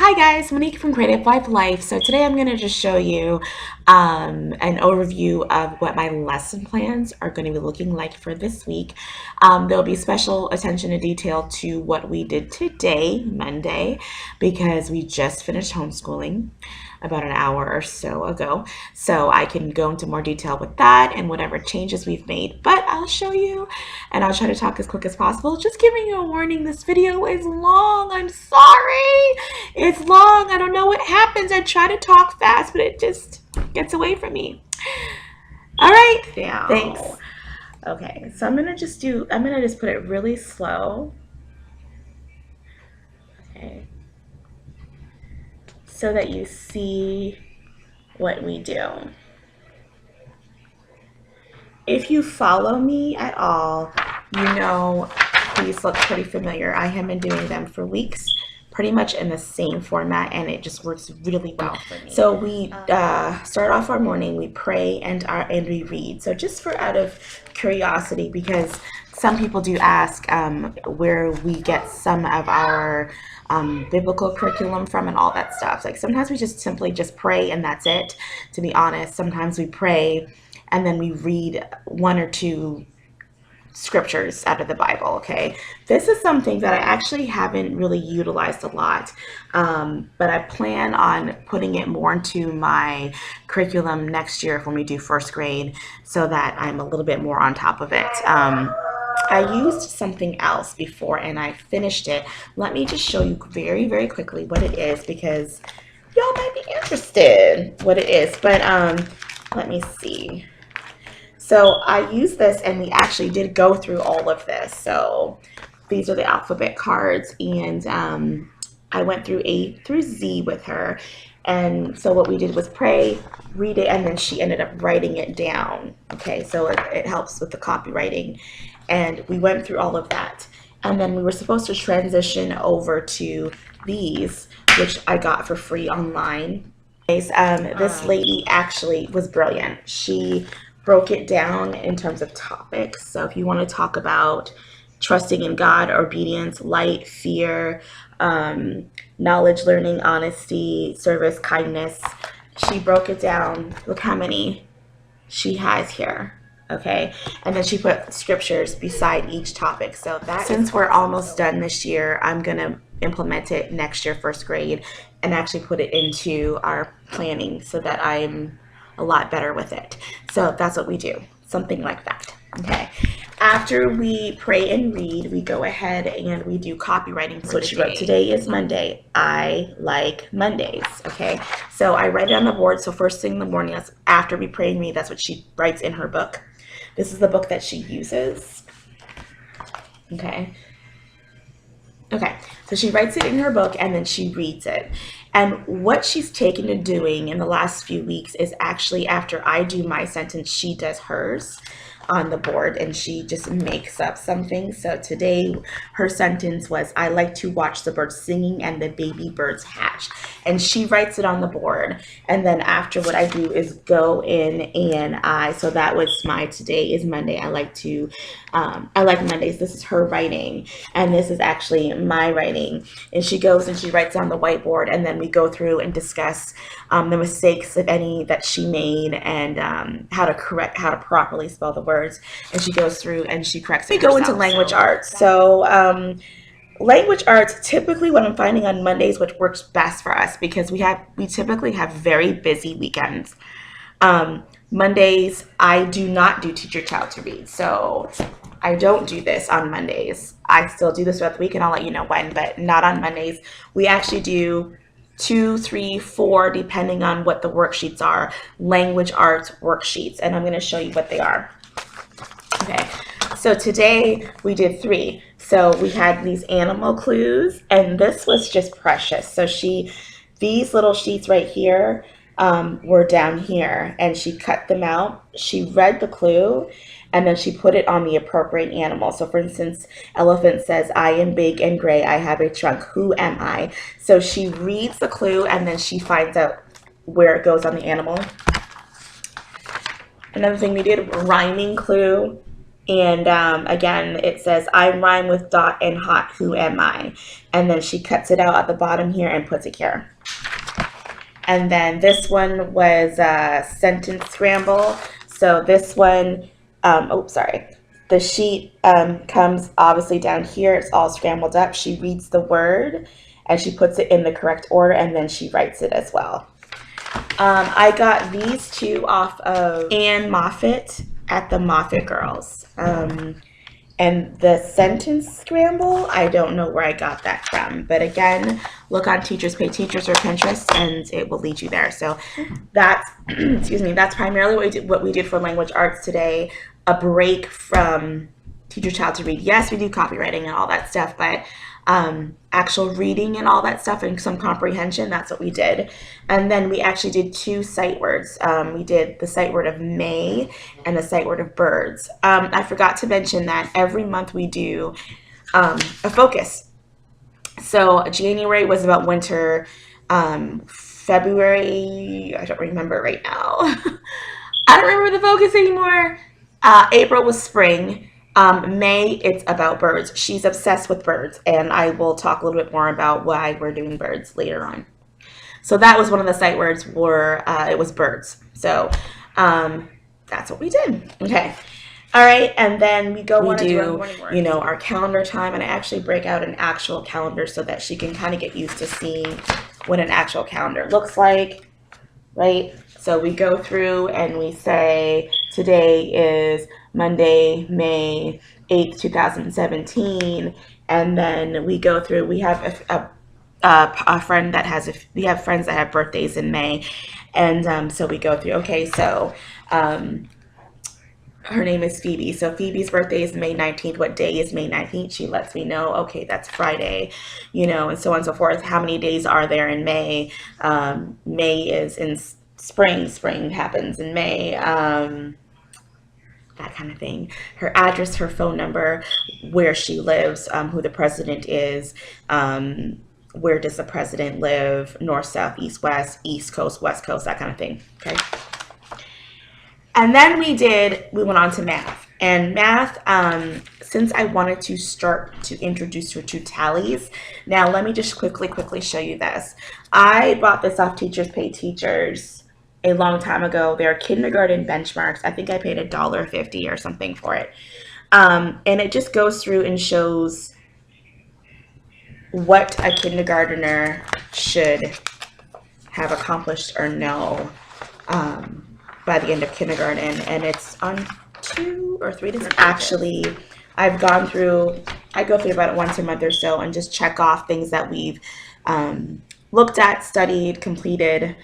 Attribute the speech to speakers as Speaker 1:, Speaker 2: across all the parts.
Speaker 1: Hi guys, Monique from Creative Wife Life. So today I'm going to just show you an overview of what my lesson plans are going to be looking like for this week. There'll be special attention to detail to what we did today, Monday, because we just finished homeschooling about an hour or so ago. So I can go into more detail with that and whatever changes we've made. But I'll show you and I'll try to talk as quick as possible. Just giving you a warning, this video is long. I'm sorry. It's long. I don't know what happens. I try to talk fast, but it just gets away from me. All right. Thanks. Okay, so I'm gonna just put it really slow. Okay. So that you see what we do. If you follow me at all, you know these look pretty familiar. I have been doing them for weeks, pretty much in the same format, and it just works really well for me. So we start off our morning, we pray and we read. So just for out of curiosity, because some people do ask where we get some of our biblical curriculum from and all that stuff. Like sometimes we just simply just pray and that's it, to be honest. Sometimes we pray and then we read one or two scriptures out of the Bible. Okay, this is something that I actually haven't really utilized a lot, but I plan on putting it more into my curriculum next year when we do first grade, so that I'm a little bit more on top of it. I used something else before and I finished it. Let me just show you very, very quickly what it is, because y'all might be interested what it is. But let me see. So I used this and we actually did go through all of this. So these are the alphabet cards, and I went through A through Z with her. And so what we did was pray, read it, and then she ended up writing it down. Okay, so it helps with the copywriting. And we went through all of that. And then we were supposed to transition over to these, which I got for free online. This lady actually was brilliant. She broke it down in terms of topics. So if you want to talk about trusting in God, obedience, light, fear, knowledge, learning, honesty, service, kindness, she broke it down. Look how many she has here. Okay, and then she put scriptures beside each topic. So that, since we're almost done this year, I'm gonna implement it next year, first grade, and actually put it into our planning so that I'm a lot better with it. So that's what we do, something like that. Okay, after we pray and read, we go ahead and we do copywriting for the day. Today is Monday. I like Mondays. Okay, so I write it on the board. So first thing in the morning, that's after we pray and read, that's what she writes in her book. This is the book that she uses. Okay, so she writes it in her book and then she reads it. And what she's taken to doing in the last few weeks is actually, after I do my sentence, she does hers on the board and she just makes up something. So today her sentence was, I like to watch the birds singing and the baby birds hatch. And she writes it on the board. And then after, what I do is go in and so that was my today is Monday. I like Mondays. This is her writing. And this is actually my writing. And she goes and she writes on the whiteboard, and then we go through and discuss the mistakes, if any, that she made, and how to properly spell the words. And she goes through and she corrects it. We go into language arts. So language arts, typically what I'm finding on Mondays, which works best for us, because we typically have very busy weekends. Mondays, I do not do teach your child to read. So I don't do this on Mondays. I still do this throughout the week, and I'll let you know when, but not on Mondays. We actually do 2, 3, 4, depending on what the worksheets are, language arts worksheets, and I'm going to show you what they are. Okay, so today we did 3. So we had these animal clues, and this was just precious. So these little sheets right here were down here, and she cut them out. She read the clue, and then she put it on the appropriate animal. So for instance, elephant says, I am big and gray, I have a trunk, who am I? So she reads the clue, and then she finds out where it goes on the animal. Another thing we did, rhyming clue. And again, it says, I rhyme with dot and hot, who am I? And then she cuts it out at the bottom here and puts it here. And then this one was a sentence scramble. So this one, the sheet comes obviously down here. It's all scrambled up. She reads the word and she puts it in the correct order, and then she writes it as well. I got these two off of Ann Moffat at the Moffat Girls. And the sentence scramble, I don't know where I got that from. But again, look on Teachers Pay Teachers or Pinterest, and it will lead you there. So that's, excuse me, that's primarily what we did for language arts today. A break from Teach Your Child to Read. Yes, we do copywriting and all that stuff, but actual reading and all that stuff and some comprehension, that's what we did. And then we actually did 2 sight words. We did the sight word of May and the sight word of birds. I forgot to mention that every month we do a focus. So January was about winter. February, I don't remember right now. I don't remember the focus anymore. April was spring. May, it's about birds. She's obsessed with birds, and I will talk a little bit more about why we're doing birds later on. So that was one of the sight words were, it was birds. So that's what we did. Okay. All right. And then we do, you know, our calendar time, and I actually break out an actual calendar so that she can kind of get used to seeing what an actual calendar looks like, right? So we go through and we say, today is Monday, May 8th, 2017. And then we go through, we have a friend that has, we have friends that have birthdays in May. And so we go through, okay, so her name is Phoebe. So Phoebe's birthday is May 19th. What day is May 19th? She lets me know, okay, that's Friday, you know, and so on and so forth. How many days are there in May? May is in spring. Spring happens in May. That kind of thing. Her address, her phone number, where she lives, who the president is, where does the president live, north, south, east, west, east coast, west coast, that kind of thing. Okay. And then we went on to math. And math, since I wanted to start to introduce her to tallies, now let me just quickly show you this. I bought this off Teachers Pay Teachers a long time ago. They're kindergarten benchmarks. I think I paid $1.50 or something for it. And it just goes through and shows what a kindergartner should have accomplished or know by the end of kindergarten. And it's on 2 or 3 different, actually, I go through about it once a month or so and just check off things that we've looked at, studied, completed,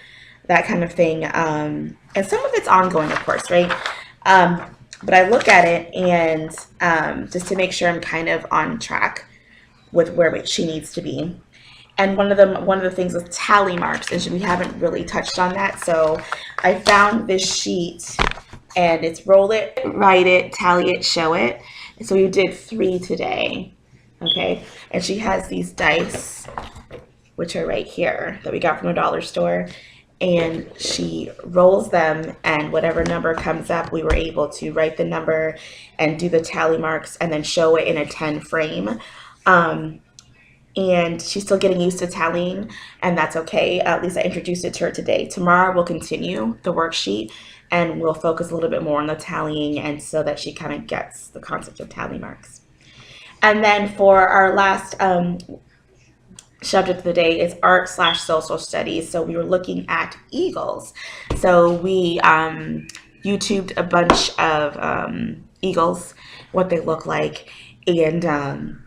Speaker 1: that kind of thing. And some of it's ongoing, of course, right? But I look at it and just to make sure I'm kind of on track with where she needs to be. And one of the things is tally marks, and we haven't really touched on that. So I found this sheet, and it's roll it, write it, tally it, show it. And so we did 3 today, okay? And she has these dice, which are right here, that we got from a dollar store. And she rolls them, and whatever number comes up, we were able to write the number and do the tally marks and then show it in a 10 frame. And she's still getting used to tallying, and that's okay. At least I introduced it to her today. Tomorrow we'll continue the worksheet, and we'll focus a little bit more on the tallying, and so that she kind of gets the concept of tally marks. And then for our last subject of the day is art/social studies. So we were looking at eagles. So we YouTubed a bunch of eagles, what they look like, and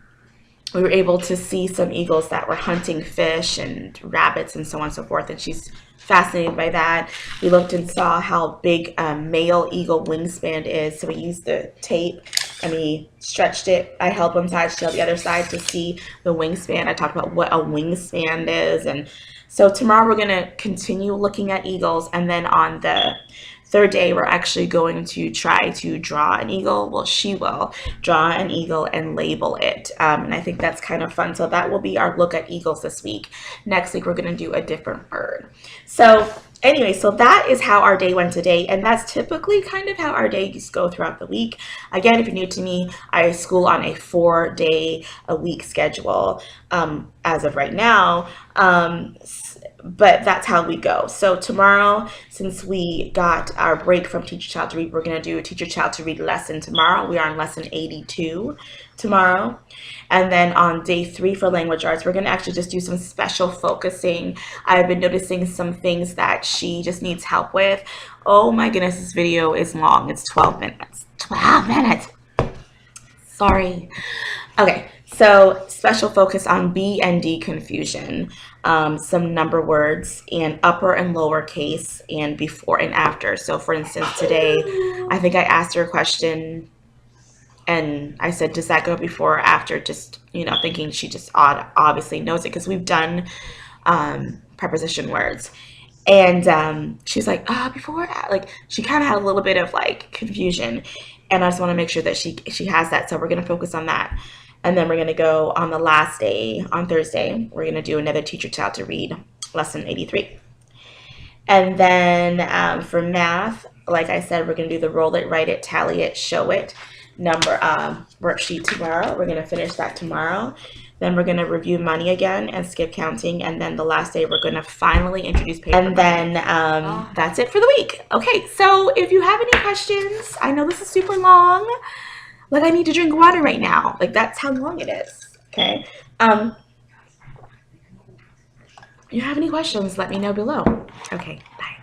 Speaker 1: we were able to see some eagles that were hunting fish and rabbits and so on and so forth, and she's fascinated by that. We looked and saw how big a male eagle wingspan is, so we used the tape and we stretched it. I held one side, she held the other side to see the wingspan. I talked about what a wingspan is, and so tomorrow we're going to continue looking at eagles, and then on the third day, we're actually going to try to draw an eagle. Well, she will draw an eagle and label it. And I think that's kind of fun. So that will be our look at eagles this week. Next week, we're going to do a different bird. So anyway, so that is how our day went today, and that's typically kind of how our days go throughout the week. Again, if you're new to me, I school on a 4-day-a-week schedule as of right now, but that's how we go. So tomorrow, since we got our break from Teach Your Child to Read, we're going to do a Teach Your Child to Read lesson tomorrow. We are on lesson 82 tomorrow. And then on day 3 for language arts, we're going to actually just do some special focusing. I've been noticing some things that she just needs help with. Oh my goodness, this video is long. It's 12 minutes. 12 minutes. Sorry. Okay, so special focus on B and D confusion, some number words, and upper and lower case, and before and after. So for instance, today, I think I asked her a question, and I said, does that go before or after? Just, thinking she just obviously knows it because we've done preposition words. And she's like, before, like, she kind of had a little bit of like confusion. And I just want to make sure that she has that. So we're going to focus on that. And then we're going to go on the last day, on Thursday, we're going to do another Teach Your Child to Read, lesson 83. And then for math, like I said, we're going to do the roll it, write it, tally it, show it number worksheet tomorrow. We're going to finish that tomorrow. Then we're going to review money again and skip counting. And then the last day, we're going to finally introduce paper. And then that's it for the week. Okay, so if you have any questions, I know this is super long. Like, I need to drink water right now. Like, that's how long it is. Okay. If you have any questions, let me know below. Okay, bye.